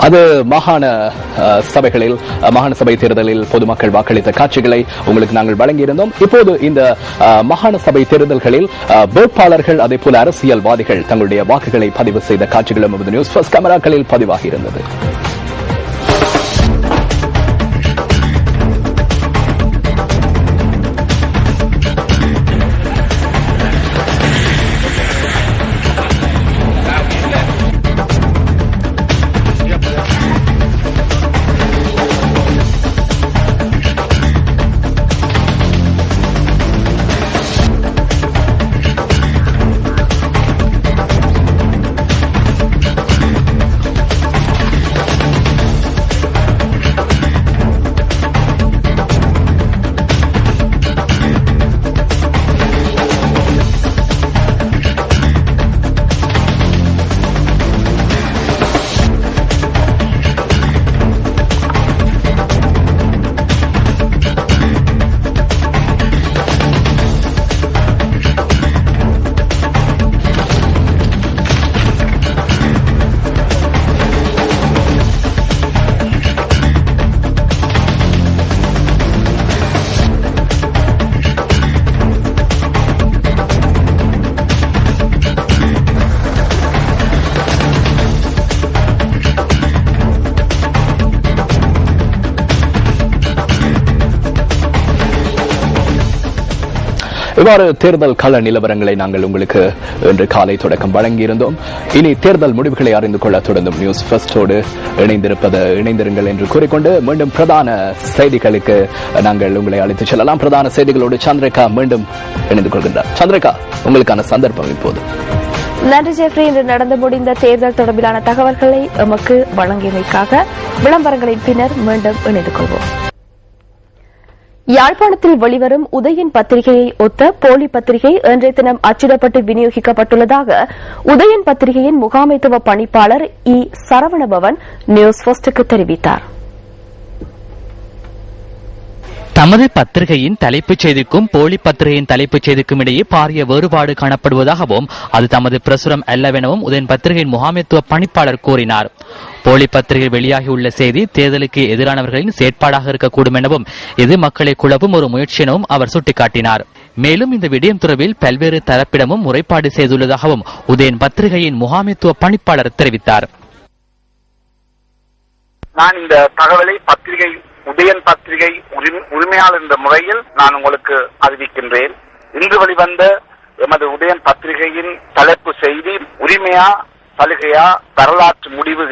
அது மாகாண சபை தேர்தலில் பொதுமக்கள் வாக்களித்த காட்சிகளை உங்களுக்கு நாங்கள் வழங்கியிருந்தோம். இப்போது இந்த மாகாண சபை தேர்தல்களில் வேட்பாளர்கள் அதே போல அரசியல்வாதிகள் தங்களுடைய வாக்குகளை பதிவு செய்த காட்சிகளும் நியூஸ் ஃபர்ஸ்ட் கேமராக்களில் பதிவாகியிருந்தது. இவ்வாறு தேர்தல் கள நிலவரங்களை நாங்கள் உங்களுக்கு இன்று காலை தொடக்கம் வழங்கியிருந்தோம். இனி தேர்தல் முடிவுகளை அறிந்து கொள்ள தொடர்ந்தும் நியூஸ் ஃபர்ஸ்டோடு இணைந்திருங்கள் என்று கூறிக்கொண்டு மீண்டும் பிரதான செய்திகளுக்கு நாங்கள் உங்களை அழைத்துச் செல்லலாம். பிரதான செய்திகளோடு சந்திரிகா மீண்டும் இணைந்து கொள்கின்றார். சந்திரிகா, உங்களுக்கான சந்தர்ப்பம் இப்போது. நன்றி ஜெஃப்ரி. இன்று நடந்து முடிந்த தேர்தல் தொடர்பிலான தகவல்களை எமக்கு வழங்கியமைக்காக விளம்பரங்களின் பின்னர் மீண்டும் இணைந்து கொள்வோம். யாழ்ப்பாணத்தில் வெளிவரும் உதயன் பத்திரிகையை ஒத்த போலி பத்திரிகை இன்றைய தினம் அச்சிடப்பட்டு விநியோகிக்கப்பட்டுள்ளதாக உதயன் பத்திரிகையின் முகாமைத்துவ பணிப்பாளர் இ சரவணபவன் நியூஸ் ஃபர்ஸ்டுக்கு தெரிவித்தார். தமது பத்திரிகையின் தலைப்புச் செய்திக்கும் போலி பத்திரிகையின் தலைப்புச் செய்திக்கும் இடையே பாரிய வேறுபாடு காணப்படுவதாகவும் அது தமது பிரசுரம் அல்லவெனவும் உதயன் பத்திரிகையின் முகாமைத்துவ பணிப்பாளர் கூறினார். போலி பத்திரிகை வெளியாகியுள்ள செய்தி தேர்தலுக்கு எதிரானவர்களின் செயற்பாடாக இருக்கக்கூடும் எனவும் இது மக்களை குழப்பும் ஒரு முயற்சி எனவும் அவர் சுட்டிக்காட்டினார். மேலும் இந்த விடயம் தொடர்பில் பல்வேறு தரப்பிடமும் முறைப்பாடு செய்துள்ளதாகவும் உதயன் பத்திரிகையின் முகாமைத்துவ பணிப்பாளர் தெரிவித்தார். நான் இந்த தகவலை உதயன் பத்திரிகை உரிமையாளர் என்ற முறையில் நான் உங்களுக்கு அறிவிக்கின்றேன். இன்று வெளிவந்த எமது உதயன் பத்திரிகையின் தலைப்பு செய்தி உரிமையா சலுகையா வரலாற்று முடிவு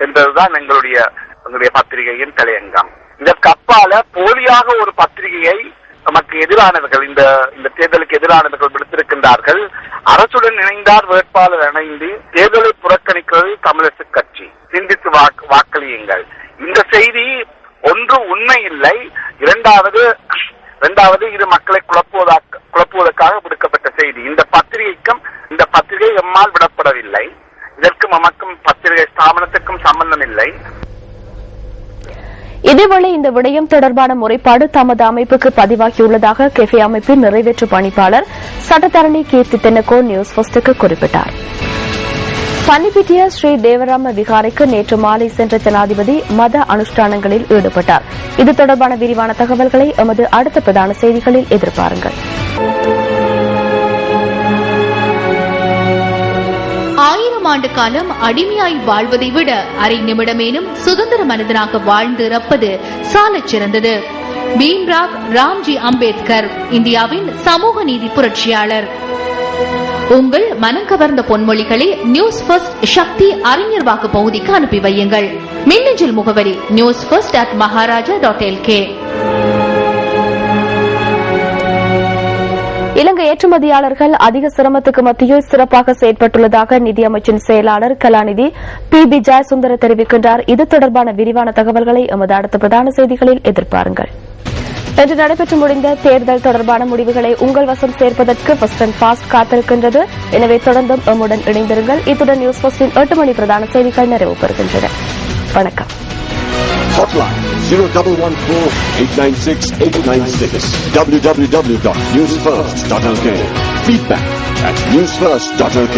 என்பதுதான் எங்களுடைய பத்திரிகையின் தலையங்கம். இதற்கு அப்பால போலியாக ஒரு பத்திரிகையை நமக்கு எதிரானவர்கள் இந்த தேர்தலுக்கு எதிரானவர்கள் விடுத்திருக்கின்றார்கள். அரசுடன் இணைந்தார் வேட்பாளர் இணைந்து தேர்தலை புறக்கணிக்கிறது தமிழரசு கட்சி, சிந்தித்து வாக்களியுங்கள். இந்த செய்தி ஒன்று உண்மை இல்லை. இரண்டாவது இது மக்களை குழப்புவதற்காக விடுக்கப்பட்ட செய்தி. இந்த பத்திரிகை எம்மால் விடப்படவில்லை. இதற்கும் எமக்கும் பத்திரிகை ஸ்தாபனத்துக்கும் சம்பந்தம் இல்லை. இதேவேளை இந்த விடயம் தொடர்பான முறைப்பாடு தமது அமைப்புக்கு பதிவாகியுள்ளதாக கெஃபே அமைப்பின் நிறைவேற்று பணிப்பாளர் சட்டத்தரணி கீர்த்தி தென்னக்கோ நியூஸ் ஃபர்ஸ்டுக்கு குறிப்பிட்டார். பன்னிப்பிட்டிய ஸ்ரீ தேவராம விகாரைக்கு நேற்று மாலை சென்ற ஜனாதிபதி மத அனுஷ்டானங்களில் ஈடுபட்டார். இது தொடர்பான விரிவான தகவல்களை எமது அடுத்த பிரதான செய்திகளில் எதிர்பாருங்கள். 1000 ஆண்டு காலம் அடிமையாய் வாழ்வதை விட அரை நிமிடமேனும் சுதந்திர மனிதனாக வாழ்ந்து இறப்பது சாலச் சிறந்தது. பீம்ராவ் ராம்ஜி அம்பேத்கர், இந்தியாவின் சமூக நீதி புரட்சியாளர். உங்கள் மனம் கவர்ந்த பொன்மொழிகளை நியூஸ் ஃபர்ஸ்ட் சக்தி அறிஞர் வாக்கு பகுதிக்கு அனுப்பி வையுங்கள். மின்னஞ்சல் முகவரி newsfirst@maharaja.lk. இலங்கை ஏற்றுமதியாளர்கள் அதிக சிரமத்துக்கு மத்தியில் சிறப்பாக செயற்பட்டுள்ளதாக நிதியமைச்சின் செயலாளர் கலாநிதி பி ஜெயசுந்தர தெரிவிக்கின்றார். இது தொடர்பான விரிவான தகவல்களை எமது அடுத்த பிரதான செய்திகளில் எதிர்பாருங்கள். இன்று நடைபெற்று முடிந்த தேர்தல் தொடர்பான முடிவுகளை உங்கள் வசம் சேர்ப்பதற்கு ஃபர்ஸ்ட் அண்ட் ஃபாஸ்ட் காத்திருக்கின்றது. எனவே தொடர்ந்தும் எம்முடன் இணைந்திருங்கள். இத்துடன் நியூஸ் ஃபர்ஸ்டின் 8 மணி பிரதான செய்திகள் நிறைவு பெறுகின்றன. வணக்கம். Hotline 0114-896-896 www.newsfirst.lk. Feedback at newsfirst.lk.